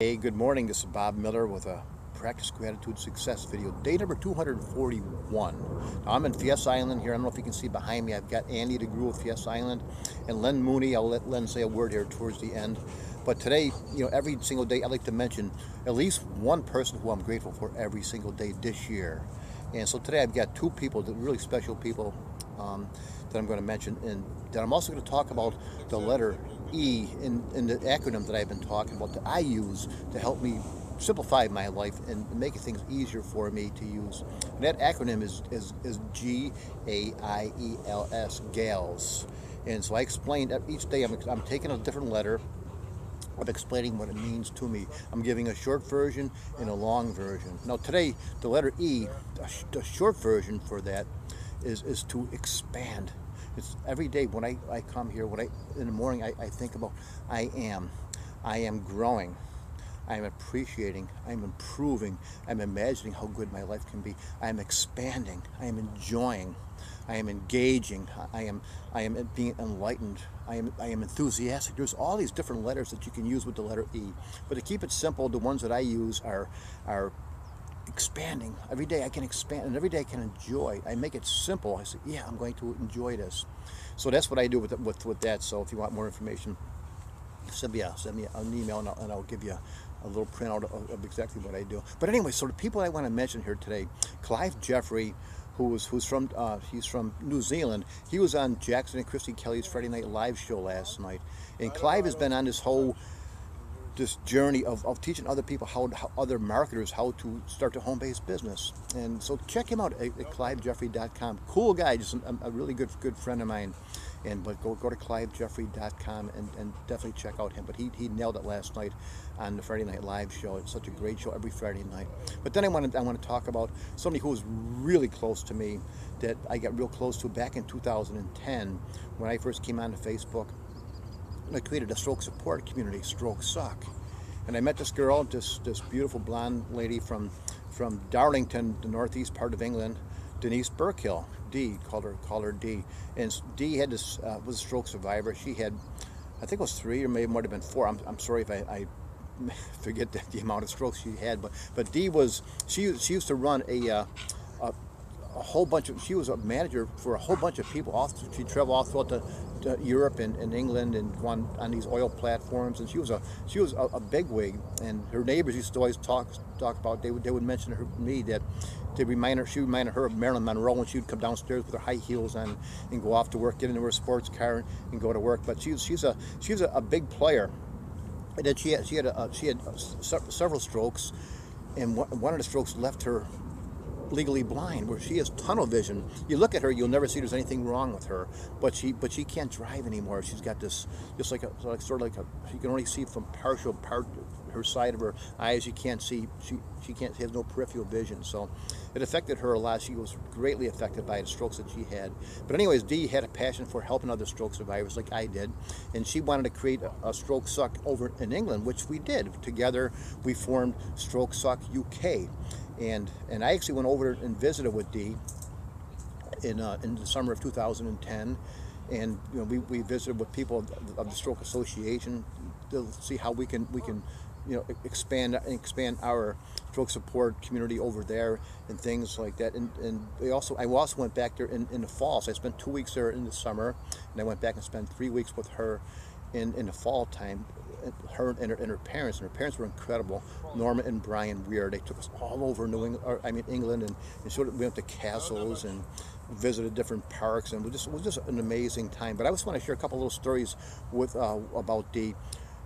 Hey, good morning. This is Bob Miller with a Practice Gratitude Success video. Day number 241. Now, I'm in Fiesta Island here. I don't know if you can see behind me. I've got Andy the Guru of Fiesta Island and Len Mooney. I'll let Len say a word here towards the end. But today, every single day, I like to mention at least one person who I'm grateful for every single day this year. And so today I've got two people, really special people that I'm going to mention. And then I'm also going to talk about the letter E in the acronym that I've been talking about that I use to help me simplify my life and make things easier for me to use. And that acronym is G.A.I.E.L.S, G.A.I.E.L.S. And so I explained each day I'm taking a different letter. I'm explaining what it means to me. I'm giving a short version and a long version. Now today, the letter E, the short version for that is to expand. It's every day when I come here, in the morning I think about I am growing, I'm appreciating, I'm improving, I'm imagining how good my life can be. I am expanding, I am enjoying, I am engaging, I am being enlightened, I am enthusiastic. There's all these different letters that you can use with the letter E. But to keep it simple, the ones that I use are expanding. Every day I can expand, and every day I can enjoy. I make it simple. I say, yeah, I'm going to enjoy this. So that's what I do with that. So if you want more information, send me an email, and I'll give you a little printout of exactly what I do. But anyway, so the people I want to mention here today, Clive Jeffrey, he's from New Zealand. He was on Jackson and Christy Kelly's Friday Night Live show last night, and Clive has been on this journey of teaching other people, other marketers, how to start a home-based business. And so check him out at clivejeffrey.com. Cool guy, just a really good friend of mine. But go to clivejeffrey.com and definitely check out him. But he nailed it last night on the Friday Night Live show. It's such a great show every Friday night. But then I want to talk about somebody who was really close to me, that I got real close to back in 2010 when I first came onto Facebook. I created a stroke support community, Stroke Suck. And I met this girl, this beautiful blonde lady from Darlington, the northeast part of England, Denise Burkill, D, called her D. And D had was a stroke survivor. She had, I think it was 3 or maybe it might have been 4. I'm sorry if I forget the amount of strokes she had, but D she used to run a whole bunch of, she was a manager for a whole bunch of people. She traveled all throughout Europe and England and on these oil platforms, and she was a bigwig. And her neighbors used to always talk about, they would mention me that she reminded her of Marilyn Monroe when she would come downstairs with her high heels on and go off to work, get into her sports car and go to work. But she's a big player. And then she had several strokes, and one of the strokes left her legally blind, where she has tunnel vision. You look at her, you'll never see there's anything wrong with her, but she can't drive anymore. She's got this just like she can only see from her side of her eyes. She can't see. She has no peripheral vision. So it affected her a lot. She was greatly affected by the strokes that she had. But anyways, Dee had a passion for helping other stroke survivors like I did, and she wanted to create a Stroke Suck over in England, which we did. Together we formed Stroke Suck UK. And I actually went over and visited with Dee in the summer of 2010, and we visited with people of the Stroke Association to see how we can expand our stroke support community over there and things like that. And I also went back there in the fall. So I spent 2 weeks there in the summer, and I went back and spent 3 weeks with her in the fall time. Her and her parents. And her parents were incredible. Norma and Brian Weir. They took us all over England, and we went to castles and visited different parks, and it was just an amazing time. But I just want to share a couple little stories about Dee.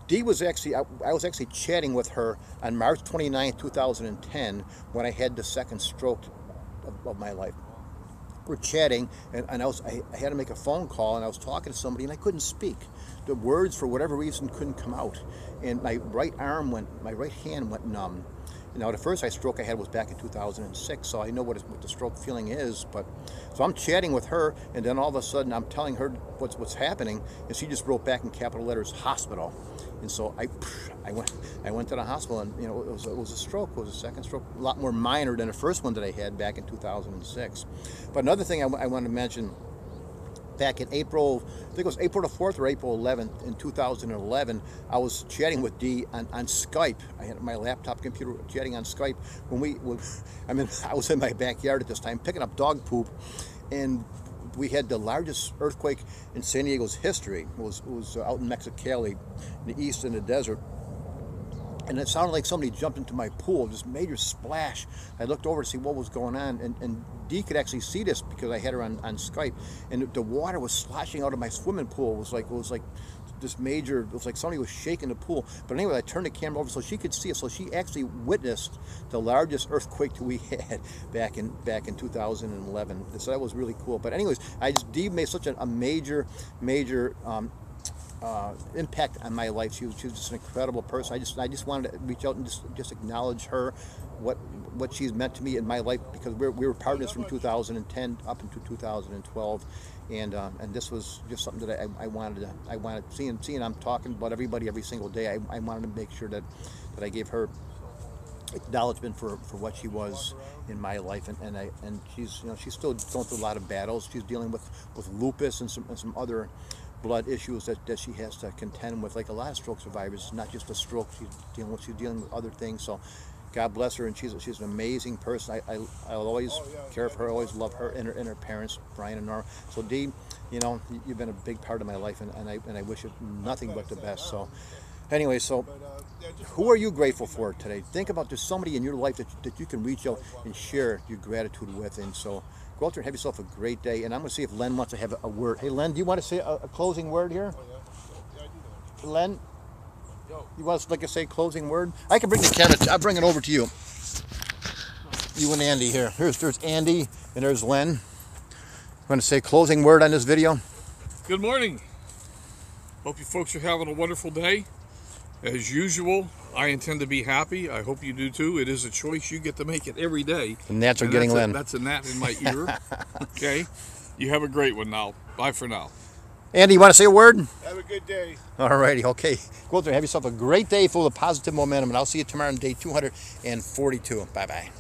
Dee was actually, I was actually chatting with her on March 29th, 2010, when I had the second stroke of my life. We're chatting, and I had to make a phone call, and I was talking to somebody, and I couldn't speak. The words, for whatever reason, couldn't come out, and my right hand went numb. Now, the first stroke I had was back in 2006, so I know what the stroke feeling is. But so I'm chatting with her, and then all of a sudden I'm telling her what's happening, and she just wrote back in capital letters, "hospital." And so I went to the hospital, and it was a stroke. It was a second stroke, a lot more minor than the first one that I had back in 2006. But another thing I want to mention back in April, I think it was April the 4th or April 11th in 2011, I was chatting with Dee on Skype. I had my laptop computer chatting on Skype I was in my backyard at this time picking up dog poop, and we had the largest earthquake in San Diego's history. It was out in Mexicali, in the east in the desert. And it sounded like somebody jumped into my pool, just major splash. I looked over to see what was going on, and Dee could actually see this because I had her on Skype, and the water was sloshing out of my swimming pool. It was like this major, it was like somebody was shaking the pool. But anyway, I turned the camera over so she could see it. So she actually witnessed the largest earthquake that we had back in 2011. So that was really cool. But anyways, Dee made such a major impact on my life. She was just an incredible person. I just wanted to reach out and just acknowledge her, what she's meant to me in my life, because we were partners from 2010 up into 2012, and this was just something that I wanted seeing I'm talking about everybody every single day. I wanted to make sure that I gave her acknowledgement for what she was in my life, and she's she's still going through a lot of battles. She's dealing with lupus and some other blood issues that she has to contend with, like a lot of stroke survivors. It's not just a stroke she's dealing with other things. So God bless her, and she's an amazing person. I'll always care for her, always love her and her parents, Brian and Nora. So Dee, you've been a big part of my life, and I wish you nothing but the best. So anyway, so who are you grateful for today? Think about there's somebody in your life that you can reach out and share your gratitude with. And so go out there and have yourself a great day. And I'm going to see if Len wants to have a word. Hey, Len, do you want to say a closing word here? Len, you want to say closing word? I can bring the camera. I'll bring it over to you. You and Andy here. There's Andy and there's Len. You want to say closing word on this video? Good morning. Hope you folks are having a wonderful day. As usual, I intend to be happy. I hope you do too. It is a choice. You get to make it every day. And gnats are getting Len. That's a gnat in my ear. Okay. You have a great one now. Bye for now. Andy, you want to say a word? Have a good day. All righty. Okay. Go out there and have yourself a great day full of positive momentum. And I'll see you tomorrow on day 242. Bye-bye.